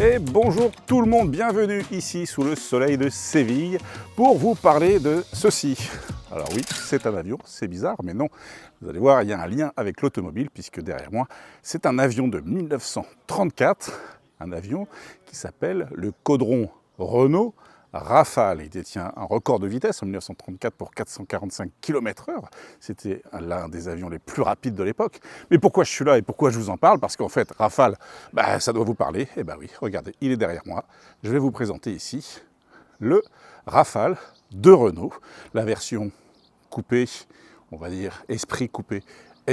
Et bonjour tout le monde, bienvenue ici sous le soleil de Séville pour vous parler de ceci. Alors oui, c'est un avion, c'est bizarre, mais non. Vous allez voir, il y a un lien avec l'automobile puisque derrière moi, c'est un avion de 1934, un avion qui s'appelle le Caudron Renault Rafale. Il détient un record de vitesse en 1934 pour 445 km/h. C'était l'un des avions les plus rapides de l'époque. Mais pourquoi je suis là et pourquoi je vous en parle? Parce qu'en fait, Rafale, ça doit vous parler. Et oui, regardez, il est derrière moi. Je vais vous présenter ici le Rafale de Renault, la version coupé, on va dire esprit coupé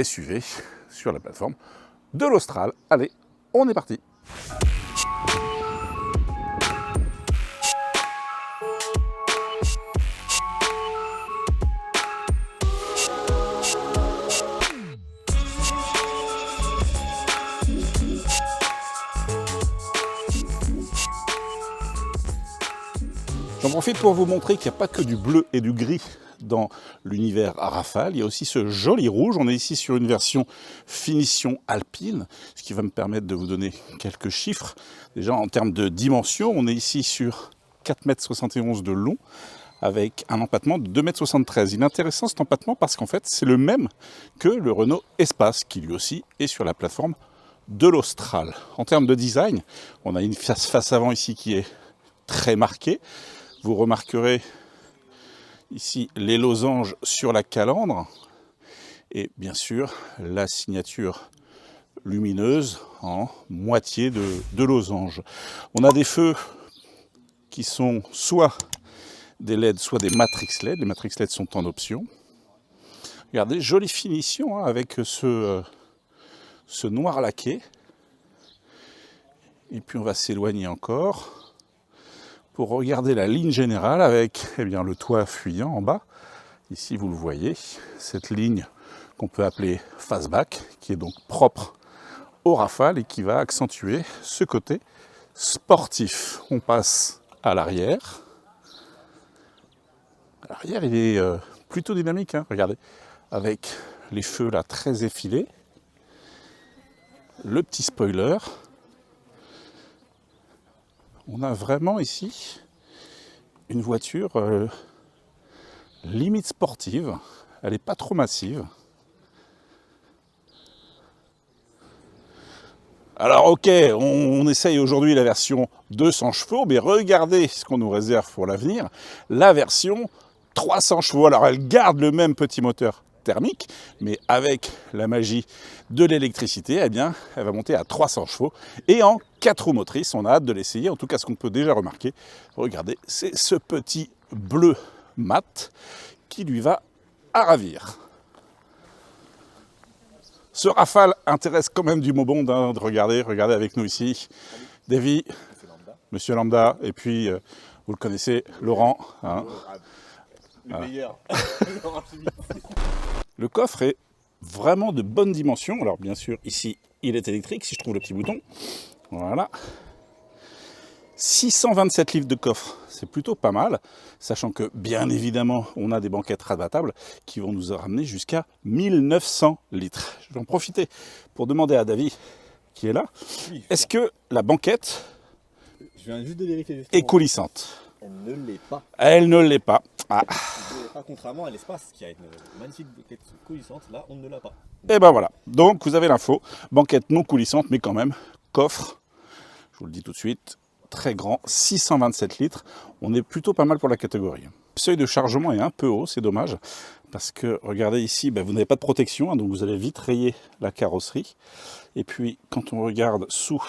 SUV sur la plateforme de l'Austral. Allez, on est parti. J'en profite pour vous montrer qu'il n'y a pas que du bleu et du gris dans l'univers Rafale, il y a aussi ce joli rouge. On est ici sur une version finition alpine, ce qui va me permettre de vous donner quelques chiffres. Déjà en termes de dimension, on est ici sur 4,71 m de long, avec un empattement de 2,73 m. Il est intéressant cet empattement parce qu'en fait c'est le même que le Renault Espace, qui lui aussi est sur la plateforme de l'Austral. En termes de design, on a une face avant ici qui est très marquée. Vous remarquerez ici les losanges sur la calandre et bien sûr la signature lumineuse en moitié de losange. On a des feux qui sont soit des LED, soit des matrix LED. Les matrix LED sont en option. Regardez, jolie finition avec ce noir laqué. Et puis on va s'éloigner encore pour regarder la ligne générale avec le toit fuyant en bas. Ici, vous le voyez, cette ligne qu'on peut appeler fastback, qui est donc propre au Rafale et qui va accentuer ce côté sportif. On passe à l'arrière. L'arrière, il est plutôt dynamique, regardez, avec les feux là très effilés, le petit spoiler. On a vraiment ici une voiture limite sportive. Elle n'est pas trop massive. Alors ok, on essaye aujourd'hui la version 200 chevaux, mais regardez ce qu'on nous réserve pour l'avenir. La version 300 chevaux. Alors elle garde le même petit moteur thermique, mais avec la magie de l'électricité, elle va monter à 300 chevaux et en 4 roues motrices. On a hâte de l'essayer. En tout cas, ce qu'on peut déjà remarquer, regardez, c'est ce petit bleu mat qui lui va à ravir. Ce Rafale intéresse quand même du monde. Regardez avec nous ici, Davy, Monsieur Lambda, et puis vous le connaissez, Laurent. Le meilleur. Le coffre est vraiment de bonne dimension. Alors bien sûr, ici, il est électrique, si je trouve le petit bouton. Voilà. 627 litres de coffre, c'est plutôt pas mal, sachant que, bien évidemment, on a des banquettes rabattables qui vont nous ramener jusqu'à 1900 litres. Je vais en profiter pour demander à Davy, qui est là, oui, est-ce que la banquette est coulissante? Elle ne l'est pas. Elle ne l'est pas. Ah. Contrairement à l'Espace, qui a une magnifique banquette coulissante, là, on ne l'a pas. Et voilà. Donc, vous avez l'info. Banquette non coulissante, mais quand même, coffre, je vous le dis tout de suite, très grand, 627 litres. On est plutôt pas mal pour la catégorie. Le seuil de chargement est un peu haut, c'est dommage, parce que, regardez ici, vous n'avez pas de protection, donc vous allez vite rayer la carrosserie. Et puis, quand on regarde sous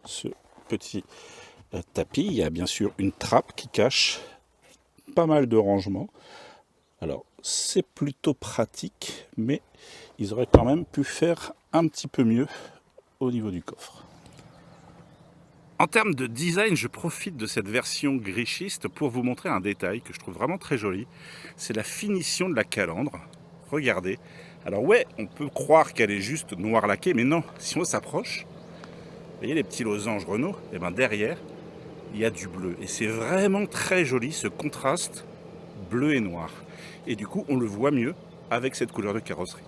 ce petit tapis, il y a bien sûr une trappe qui cache pas mal de rangements. Alors, c'est plutôt pratique, mais ils auraient quand même pu faire un petit peu mieux au niveau du coffre. En termes de design, je profite de cette version gris schiste pour vous montrer un détail que je trouve vraiment très joli. C'est la finition de la calandre. Regardez. Alors ouais, on peut croire qu'elle est juste noir laquée, mais non, si on s'approche, vous voyez les petits losanges Renault, et derrière, il y a du bleu. Et c'est vraiment très joli, ce contraste bleu et noir. Et du coup, on le voit mieux avec cette couleur de carrosserie.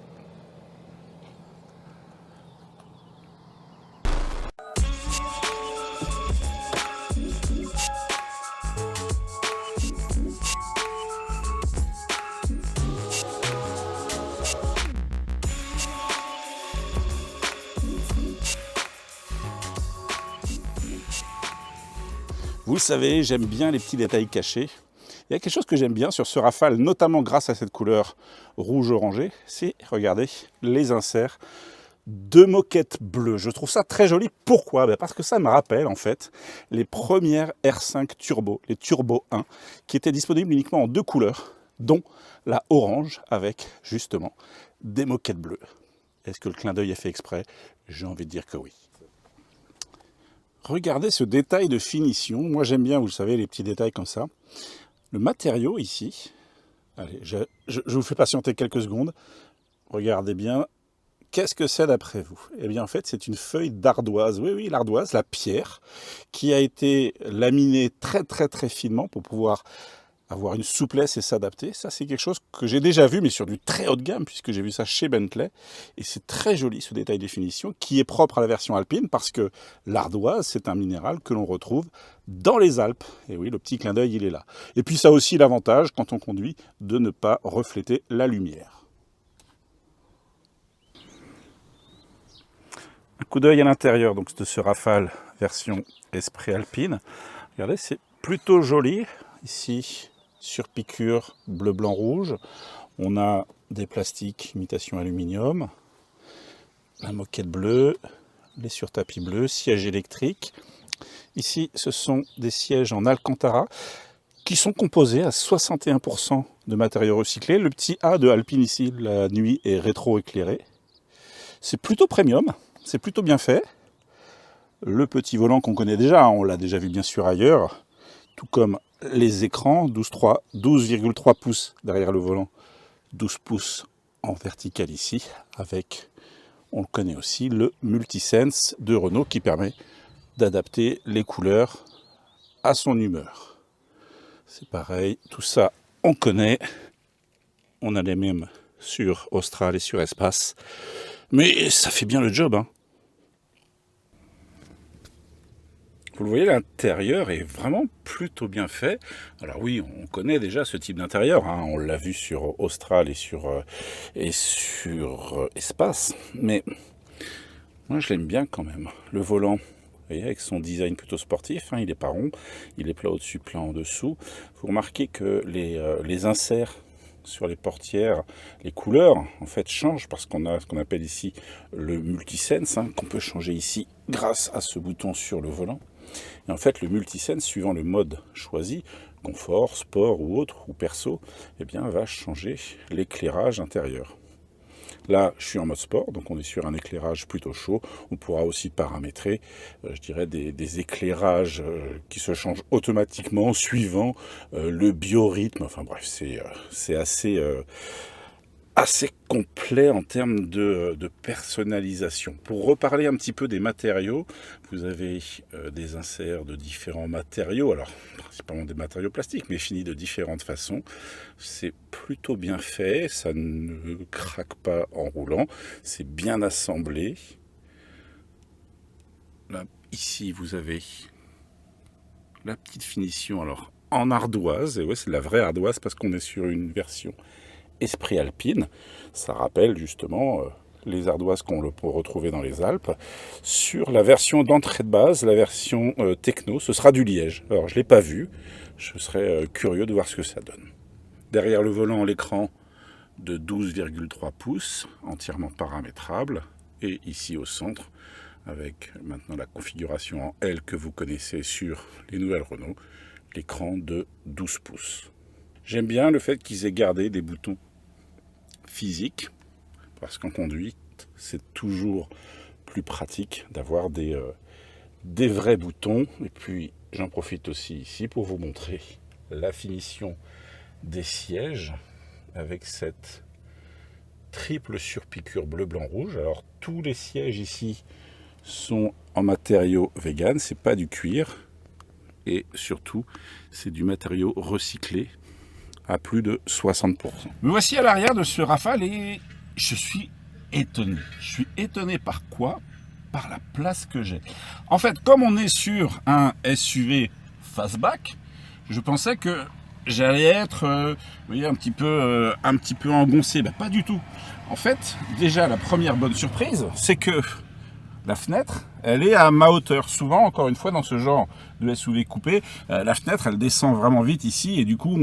Vous le savez, j'aime bien les petits détails cachés. Il y a quelque chose que j'aime bien sur ce Rafale, notamment grâce à cette couleur rouge-orangé, c'est, regardez, les inserts de moquettes bleues. Je trouve ça très joli. Pourquoi? Parce que ça me rappelle en fait les premières R5 Turbo, les Turbo 1, qui étaient disponibles uniquement en 2 couleurs, dont la orange avec justement des moquettes bleues. Est-ce que le clin d'œil est fait exprès? J'ai envie de dire que oui. Regardez ce détail de finition. Moi j'aime bien, vous le savez, les petits détails comme ça. Le matériau ici, allez, je vous fais patienter quelques secondes. Regardez bien. Qu'est-ce que c'est d'après vous? Eh bien en fait c'est une feuille d'ardoise, oui l'ardoise, la pierre, qui a été laminée très finement pour pouvoir avoir une souplesse et s'adapter. Ça c'est quelque chose que j'ai déjà vu mais sur du très haut de gamme puisque j'ai vu ça chez Bentley. Et c'est très joli ce détail de finition qui est propre à la version alpine parce que l'ardoise c'est un minéral que l'on retrouve dans les Alpes. Et oui, le petit clin d'œil il est là. Et puis ça a aussi l'avantage quand on conduit de ne pas refléter la lumière. Un coup d'œil à l'intérieur donc de ce Rafale version Esprit Alpine. Regardez, c'est plutôt joli. Ici, sur piqûre bleu, blanc, rouge. On a des plastiques imitation aluminium. La moquette bleue, les surtapis bleus, siège électrique. Ici, ce sont des sièges en Alcantara qui sont composés à 61% de matériaux recyclés. Le petit A de Alpine ici, la nuit est rétro-éclairé. C'est plutôt premium. C'est plutôt bien fait. Le petit volant qu'on connaît déjà, on l'a déjà vu bien sûr ailleurs, tout comme les écrans, 12,3 pouces derrière le volant, 12 pouces en vertical ici, avec, on le connaît aussi, le Multisense de Renault qui permet d'adapter les couleurs à son humeur. C'est pareil, tout ça on connaît, on a les mêmes sur Austral et sur Espace, mais ça fait bien le job, hein. Vous le voyez, l'intérieur est vraiment plutôt bien fait. Alors oui, on connaît déjà ce type d'intérieur, hein. On l'a vu sur Austral et sur Espace, mais moi je l'aime bien quand même. Le volant, vous voyez, avec son design plutôt sportif, hein, il n'est pas rond, il est plat au-dessus, plat en dessous. Vous remarquez que les inserts sur les portières, les couleurs en fait changent parce qu'on a ce qu'on appelle ici le Multisense, hein, qu'on peut changer ici grâce à ce bouton sur le volant. Et en fait, le Multisense, suivant le mode choisi, confort, sport ou autre, ou perso, eh bien, va changer l'éclairage intérieur. Là, je suis en mode sport, donc on est sur un éclairage plutôt chaud. On pourra aussi paramétrer, je dirais, des éclairages qui se changent automatiquement suivant le biorhythme. Enfin bref, c'est assez complet en termes de personnalisation. Pour reparler un petit peu des matériaux, vous avez des inserts de différents matériaux, alors principalement des matériaux plastiques, mais finis de différentes façons. C'est plutôt bien fait, ça ne craque pas en roulant, c'est bien assemblé. Là, ici, vous avez la petite finition alors en ardoise, et ouais, c'est de la vraie ardoise parce qu'on est sur une version Esprit Alpine. Ça rappelle justement les ardoises qu'on peut retrouver dans les Alpes. Sur la version d'entrée de base, la version techno, ce sera du liège. Alors je ne l'ai pas vu, je serais curieux de voir ce que ça donne. Derrière le volant, l'écran de 12,3 pouces, entièrement paramétrable, et ici au centre, avec maintenant la configuration en L que vous connaissez sur les nouvelles Renault, l'écran de 12 pouces. J'aime bien le fait qu'ils aient gardé des boutons physiques, parce qu'en conduite, c'est toujours plus pratique d'avoir des vrais boutons. Et puis, j'en profite aussi ici pour vous montrer la finition des sièges avec cette triple surpiqûre bleu, blanc, rouge. Alors, tous les sièges ici sont en matériaux vegan, c'est pas du cuir. Et surtout, c'est du matériau recyclé à plus de 60%. Me voici à l'arrière de ce Rafale et je suis étonné. Je suis étonné par quoi? Par la place que j'ai. En fait, comme on est sur un SUV fastback, je pensais que j'allais être vous voyez, un petit peu engoncé. Ben, pas du tout. En fait, déjà, la première bonne surprise, c'est que la fenêtre, elle est à ma hauteur. Souvent, encore une fois, dans ce genre de SUV coupé, la fenêtre, elle descend vraiment vite ici et du coup,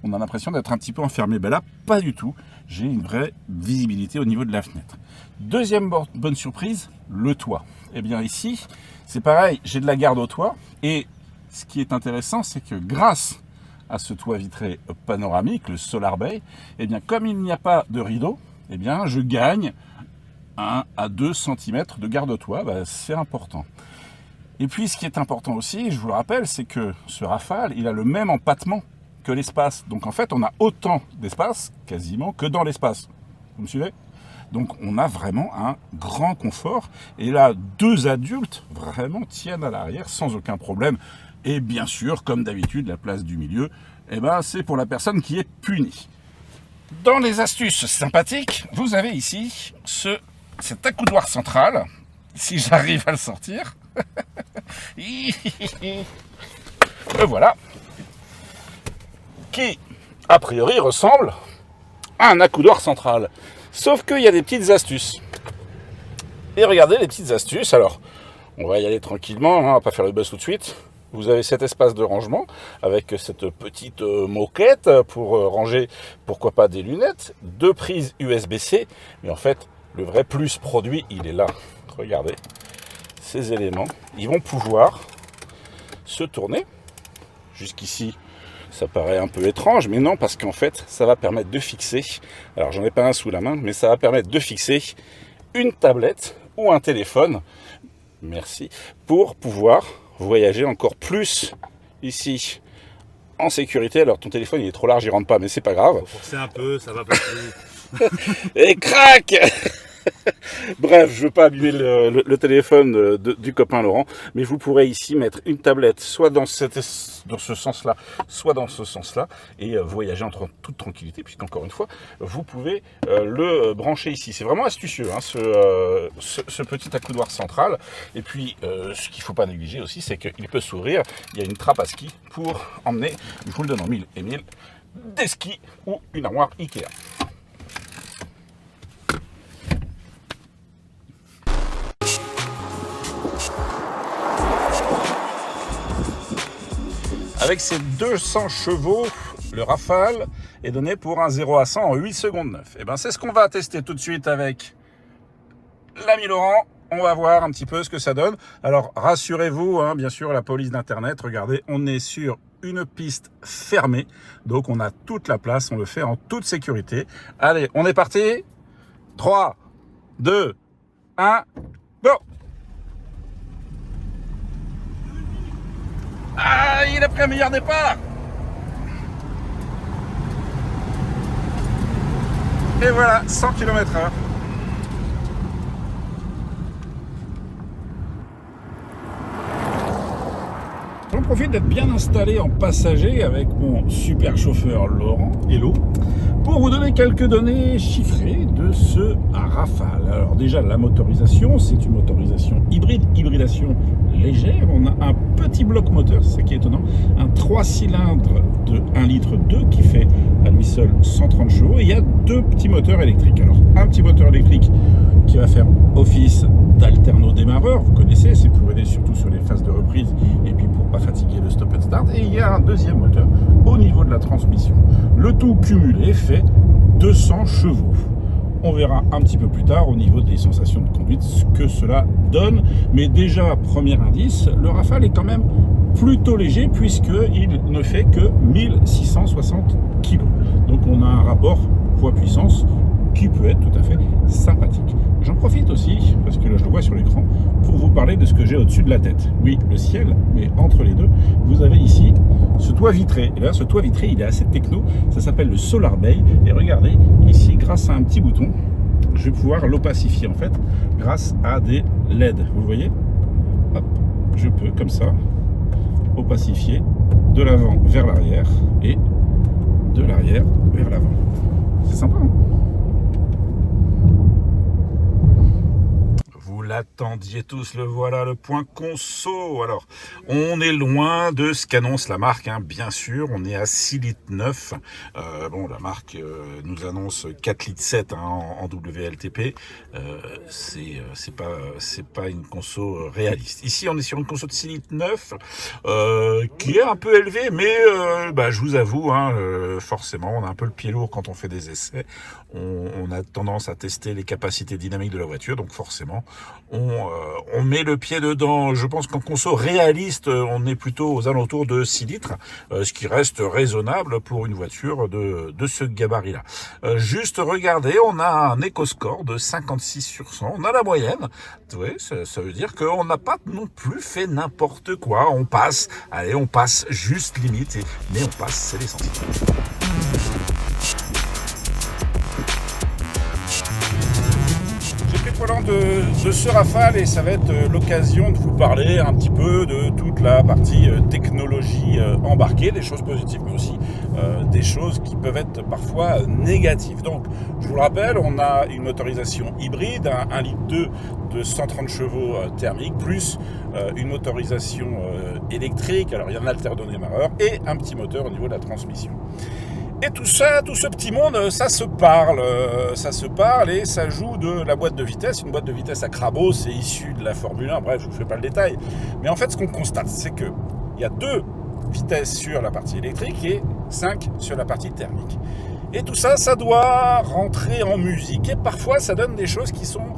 on a l'impression d'être un petit peu enfermé. Ben là, pas du tout. J'ai une vraie visibilité au niveau de la fenêtre. Deuxième bonne surprise, le toit. Eh bien ici, c'est pareil, j'ai de la garde au toit et ce qui est intéressant, c'est que grâce à ce toit vitré panoramique, le Solar Bay, eh bien comme il n'y a pas de rideau, eh bien je gagne 1 à 2 cm de garde au toit, ben, c'est important. Et puis ce qui est important aussi, je vous le rappelle, c'est que ce Rafale, il a le même empattement que l'espace. Donc en fait, on a autant d'espace, quasiment, que dans l'espace. Vous me suivez ? Donc on a vraiment un grand confort. Et là, 2 adultes vraiment tiennent à l'arrière sans aucun problème. Et bien sûr, comme d'habitude, la place du milieu, eh ben, c'est pour la personne qui est punie. Dans les astuces sympathiques, vous avez ici cet accoudoir central, si j'arrive à le sortir. Et voilà. Qui, a priori, ressemble à un accoudoir central. Sauf qu'il y a des petites astuces. Et regardez les petites astuces. Alors, on va y aller tranquillement, on va pas faire le buzz tout de suite. Vous avez cet espace de rangement avec cette petite moquette pour ranger, pourquoi pas, des lunettes. 2 prises USB-C. Mais en fait, le vrai plus produit, il est là. Regardez. Ces éléments, ils vont pouvoir se tourner. Jusqu'ici, ça paraît un peu étrange, mais non, parce qu'en fait, ça va permettre de fixer, alors j'en ai pas un sous la main, mais ça va permettre de fixer une tablette ou un téléphone, merci, pour pouvoir voyager encore plus ici en sécurité. Alors ton téléphone, il est trop large, il rentre pas, mais c'est pas grave. Faut forcer un peu, ça va passer. Et crac. Bref, je ne veux pas abîmer le téléphone du copain Laurent, mais vous pourrez ici mettre une tablette soit dans ce sens-là, soit dans ce sens-là, et voyager en toute tranquillité, puisqu'encore une fois, vous pouvez le brancher ici. C'est vraiment astucieux, hein, ce petit accoudoir central. Et puis, ce qu'il ne faut pas négliger aussi, c'est qu'il peut s'ouvrir. Il y a une trappe à ski pour emmener, je vous le donne en 1000 et 1000, des skis ou une armoire Ikea. Avec ses 200 chevaux, le Rafale est donné pour un 0 à 100 en 8 secondes 9. Et ben c'est ce qu'on va tester tout de suite avec l'ami Laurent. On va voir un petit peu ce que ça donne. Alors rassurez-vous, hein, bien sûr, la police d'internet, regardez, on est sur une piste fermée. Donc on a toute la place, on le fait en toute sécurité. Allez, on est parti. 3, 2, 1, go! Ah, il a pris un meilleur départ. Et voilà, 100 km/h. J'en profite d'être bien installé en passager avec mon super chauffeur Laurent, hello, pour vous donner quelques données chiffrées de ce Rafale. Alors déjà, la motorisation, c'est une motorisation hybride, hybridation légère. On a un petit bloc moteur, c'est ça qui est étonnant, un 3 cylindres de 1,2 litre qui fait à lui seul 130 chevaux. Et il y a 2 petits moteurs électriques. Alors un petit moteur électrique qui va faire office d'alterno-démarreur, vous connaissez, c'est pour aider surtout sur les phases de reprise et puis pour pas fatiguer le stop and start. Et il y a un deuxième moteur au niveau de la transmission. Le tout cumulé fait 200 chevaux. On verra un petit peu plus tard au niveau des sensations de conduite ce que cela donne. Mais déjà, premier indice, le Rafale est quand même plutôt léger puisqu'il ne fait que 1660 kg. Donc on a un rapport poids-puissance qui peut être tout à fait sympathique. J'en profite aussi, parce que là je le vois sur l'écran, pour vous parler de ce que j'ai au-dessus de la tête. Oui, le ciel, mais entre les deux, vous avez ici ce toit vitré. Et là, ce toit vitré, il est assez techno, ça s'appelle le Solar Bay. Et regardez, ici, grâce à un petit bouton, je vais pouvoir l'opacifier en fait, grâce à des LED. Vous voyez ? Hop, je peux, comme ça, opacifier de l'avant vers l'arrière et de l'arrière vers l'avant. C'est sympa, hein ? Vous l'attendiez tous, le voilà, le point conso. Alors, on est loin de ce qu'annonce la marque, hein, bien sûr. On est à 6 litres 9. La marque nous annonce 4 litres 7 hein, en WLTP. C'est pas une conso réaliste. Ici, on est sur une conso de 6 litres 9 qui est un peu élevée, mais je vous avoue, hein, forcément, on a un peu le pied lourd quand on fait des essais. On a tendance à tester les capacités dynamiques de la voiture, donc forcément, on met le pied dedans. Je pense qu'en conso réaliste, on est plutôt aux alentours de 6 litres, ce qui reste raisonnable pour une voiture de ce gabarit-là. Juste regardez, on a un EcoScore de 56 sur 100, on a la moyenne. Oui, ça veut dire qu'on n'a pas non plus fait n'importe quoi. On passe juste limite, mais on passe, c'est l'essentiel. J'ai pris le volant de ce Rafale et ça va être l'occasion de vous parler un petit peu de toute la partie technologie embarquée, des choses positives mais aussi des choses qui peuvent être parfois négatives. Donc je vous le rappelle, on a une motorisation hybride, 1,2 litre de 130 chevaux thermiques, plus une motorisation électrique, alors il y a un alternodémarreur et un petit moteur au niveau de la transmission. Et tout ce petit monde, ça se parle et ça joue de la boîte de vitesse. Une boîte de vitesse à crabot, c'est issu de la Formule 1, bref, je ne vous fais pas le détail. Mais en fait, ce qu'on constate, c'est qu'il y a 2 vitesses sur la partie électrique et 5 sur la partie thermique. Et tout ça, ça doit rentrer en musique. Et parfois, ça donne des choses qui sont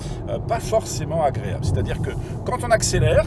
pas forcément agréables. C'est-à-dire que quand on accélère,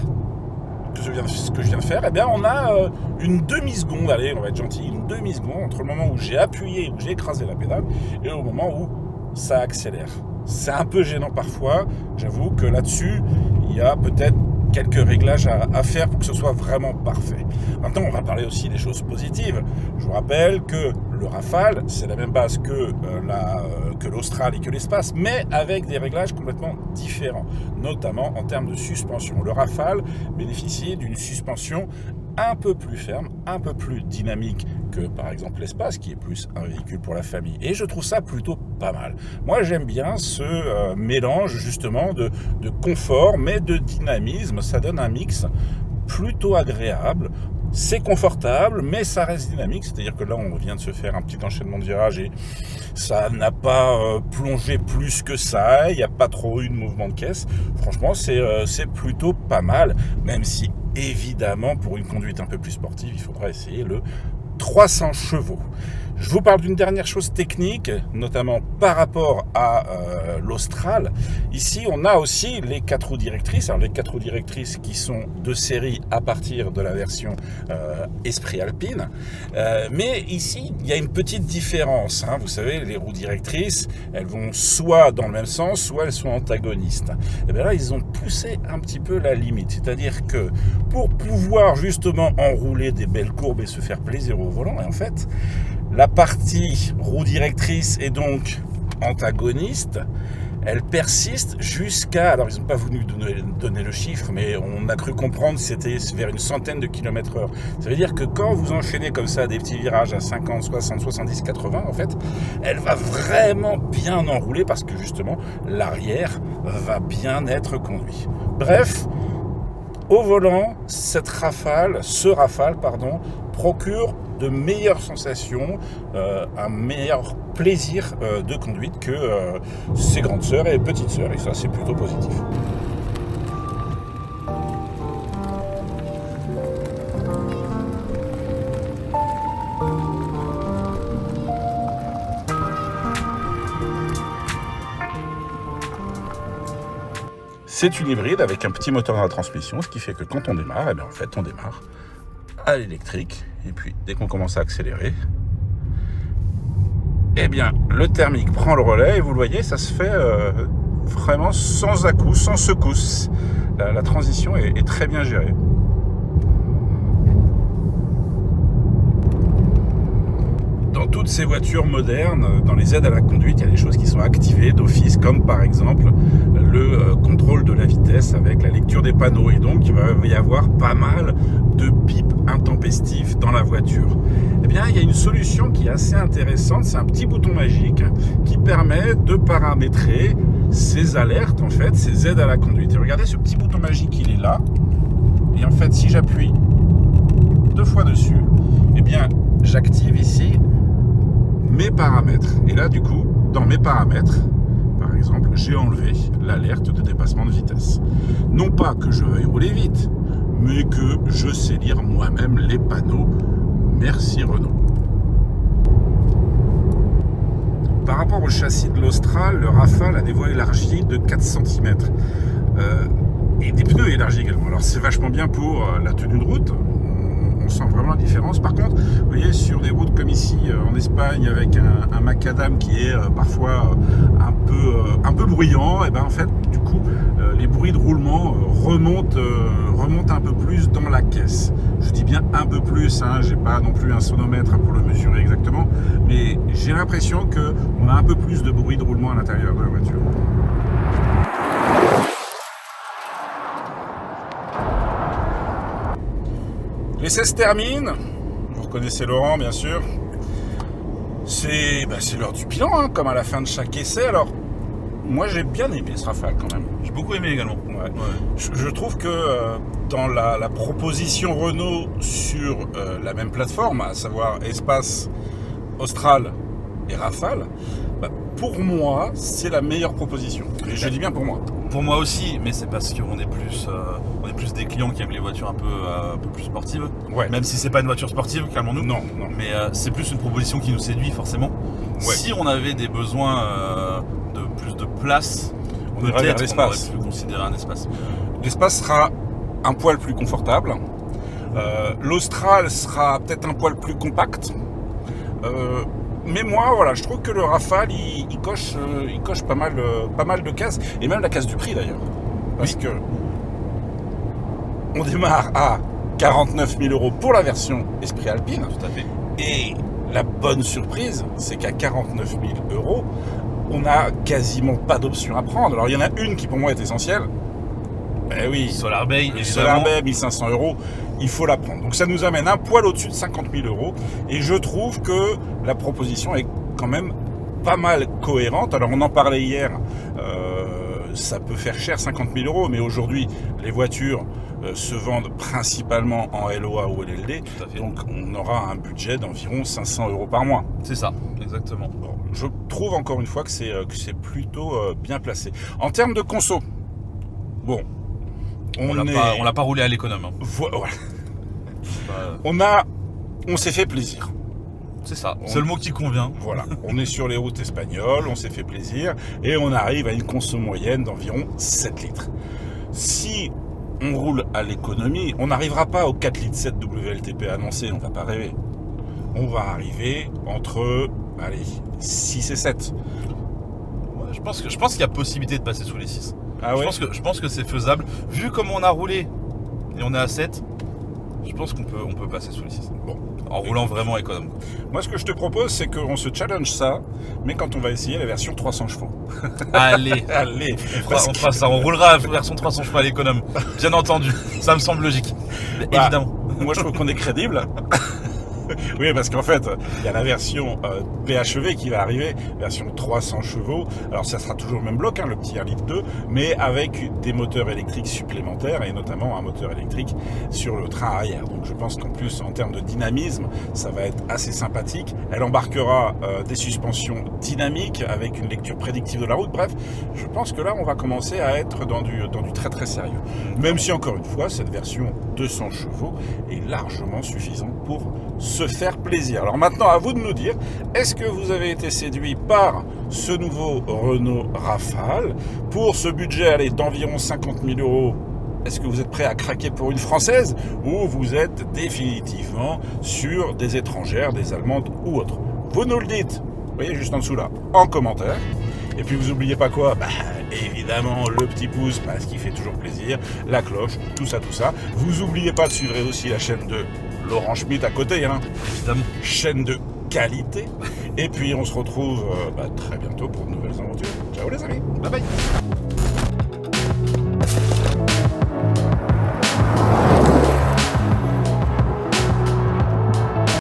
ce que je viens de faire, eh bien on a une demi-seconde, allez, on va être gentil, une demi-seconde entre le moment où j'ai appuyé, où j'ai écrasé la pédale, et au moment où ça accélère. C'est un peu gênant parfois, j'avoue que là-dessus, il y a peut-être quelques réglages à faire pour que ce soit vraiment parfait. Maintenant, on va parler aussi des choses positives. Je vous rappelle que le Rafale, c'est la même base que l'Austral et que l'Espace, mais avec des réglages complètement différents, notamment en termes de suspension. Le Rafale bénéficie d'une suspension un peu plus ferme, un peu plus dynamique que par exemple l'Espace, qui est plus un véhicule pour la famille. Et je trouve ça plutôt pas mal. Moi, j'aime bien ce mélange justement de confort, mais de dynamisme. Ça donne un mix plutôt agréable. C'est confortable, mais ça reste dynamique. C'est-à-dire que là, on vient de se faire un petit enchaînement de virages et ça n'a pas plongé plus que ça. Il n'y a pas trop eu de mouvement de caisse. Franchement, c'est plutôt pas mal, même si évidemment, pour une conduite un peu plus sportive, il faudra essayer le 300 chevaux. Je vous parle d'une dernière chose technique, notamment par rapport à l'Austral. Ici, on a aussi les 4 roues directrices. Alors, les 4 roues directrices qui sont de série à partir de la version Esprit Alpine. Mais ici, il y a une petite différence. Hein. Vous savez, les roues directrices, elles vont soit dans le même sens, soit elles sont antagonistes. Et bien là, ils ont poussé un petit peu la limite. C'est-à-dire que pour pouvoir justement enrouler des belles courbes et se faire plaisir au volant, et en fait, la partie roue directrice est donc antagoniste, elle persiste jusqu'à... Alors, ils n'ont pas voulu donner le chiffre, mais on a cru comprendre que c'était vers une centaine de kilomètres heure. Ça veut dire que quand vous enchaînez comme ça des petits virages à 50, 60, 70, 80, en fait, elle va vraiment bien enrouler parce que justement, l'arrière va bien être conduit. Bref, au volant, ce Rafale, procure de meilleures sensations, un meilleur plaisir de conduite que ses grandes sœurs et petites sœurs, et ça c'est plutôt positif. C'est une hybride avec un petit moteur dans la transmission, ce qui fait que quand on démarre, eh bien en fait on démarre à l'électrique, et puis dès qu'on commence à accélérer, eh bien le thermique prend le relais, et vous le voyez, ça se fait vraiment sans à-coups, sans secousse. La transition est très bien gérée. Dans toutes ces voitures modernes, dans les aides à la conduite, il y a des choses qui sont activées d'office, comme par exemple le contrôle de la vitesse avec la lecture des panneaux. Et donc, il va y avoir pas mal de bips intempestifs dans la voiture. Eh bien, bien, il y a une solution qui est assez intéressante. C'est un petit bouton magique qui permet de paramétrer ces alertes, en fait, ces aides à la conduite. Et regardez, ce petit bouton magique, il est là. Et en fait, si j'appuie 2 fois dessus, eh bien, j'active ici mes paramètres. Et là, du coup, dans mes paramètres, par exemple, j'ai enlevé l'alerte de dépassement de vitesse. Non pas que je veuille rouler vite, mais que je sais lire moi-même les panneaux. Merci Renault. Par rapport au châssis de l'Austral, le Rafale a des voies élargies de 4 cm. Et des pneus élargis également. Alors c'est vachement bien pour la tenue de route. On sent vraiment la différence. Par contre, vous voyez, sur des routes comme ici en Espagne, avec un macadam qui est parfois un peu bruyant, et ben en fait, du coup, les bruits de roulement remontent un peu plus dans la caisse. Je dis bien un peu plus, hein, j'ai pas non plus un sonomètre pour le mesurer exactement, mais j'ai l'impression qu'on a un peu plus de bruit de roulement à l'intérieur de la voiture. L'essai se termine, vous reconnaissez Laurent bien sûr, c'est l'heure du bilan, hein, comme à la fin de chaque essai. Alors moi j'ai bien aimé ce Rafale quand même. J'ai beaucoup aimé également. Ouais. Je trouve que dans la proposition Renault sur la même plateforme, à savoir Espace, Austral et Rafale, pour moi c'est la meilleure proposition. Et je dis bien pour moi. Pour moi aussi, mais c'est parce qu'on est plus des clients qui aiment les voitures un peu plus sportives. Ouais. Même si c'est pas une voiture sportive, calmons-nous. Non. Mais c'est plus une proposition qui nous séduit forcément. Ouais. Si on avait des besoins de plus de place, on irait vers peut-être l'espace. on aurait pu considérer un espace. L'espace sera un poil plus confortable. L'Austral sera peut-être un poil plus compact. Mais moi, voilà, je trouve que le Rafale, il coche pas mal de cases, et même la case du prix d'ailleurs. Parce que on démarre à 49 000 € pour la version Esprit Alpine. Tout à fait. Et la bonne surprise, c'est qu'à 49 000 €, on n'a quasiment pas d'options à prendre. Alors il y en a une qui pour moi est essentielle. Eh oui, Solar Bay, le évidemment. Solar Bay, 1500 €, il faut la prendre. Donc ça nous amène un poil au-dessus de 50 000 €. Et je trouve que la proposition est quand même pas mal cohérente. Alors on en parlait hier, ça peut faire cher 50 000 €, mais aujourd'hui les voitures se vendent principalement en LOA ou LLD. Tout à fait. Donc on aura un budget d'environ 500 € par mois. C'est ça, exactement. Bon, je trouve encore une fois que c'est plutôt bien placé. En termes de conso, bon, On l'a pas roulé à l'économe. Hein. Voilà. Pas- On s'est fait plaisir. C'est ça, c'est le mot qui convient. Voilà, on est sur les routes espagnoles, on s'est fait plaisir et on arrive à une conso moyenne d'environ 7 litres. Si on roule à l'économie, on n'arrivera pas aux 4 litres 7 WLTP annoncés, on va pas rêver. On va arriver entre 6 et 7. Ouais, je pense qu'il y a possibilité de passer sous les 6. Ah ouais. Je pense que c'est faisable. Vu comme on a roulé et on est à 7, je pense qu'on peut passer sous les 6. Bon. En roulant vraiment économe. Moi, ce que je te propose, c'est qu'on se challenge ça, mais quand on va essayer la version 300 chevaux. Allez, Allez, on fera ça. On roulera la version 300 chevaux à l'économe. Bien entendu, ça me semble logique. Évidemment. Moi, je trouve qu'on est crédible. Oui, parce qu'en fait, il y a la version PHEV qui va arriver, version 300 chevaux. Alors, ça sera toujours le même bloc, hein, le petit 1,2 litre, mais avec des moteurs électriques supplémentaires et notamment un moteur électrique sur le train arrière. Donc, je pense qu'en plus, en termes de dynamisme, ça va être assez sympathique. Elle embarquera des suspensions dynamiques avec une lecture prédictive de la route. Bref, je pense que là, on va commencer à être dans du très très sérieux. Même si, encore une fois, cette version 200 chevaux est largement suffisante pour se faire plaisir. Alors maintenant, à vous de nous dire, est-ce que vous avez été séduit par ce nouveau Renault Rafale? Pour ce budget d'environ 50 000 €, est-ce que vous êtes prêt à craquer pour une française ou vous êtes définitivement sur des étrangères, des allemandes ou autres? Vous nous le dites, vous voyez juste en dessous là, en commentaire. Et puis vous n'oubliez pas quoi? Évidemment le petit pouce, ce qui fait toujours plaisir, la cloche, tout ça. Vous n'oubliez pas de suivre aussi la chaîne de Laurent Schmitt à côté, hein. Évidemment. Chaîne de qualité. Et puis on se retrouve très bientôt pour de nouvelles aventures. Ciao les amis. Bye bye.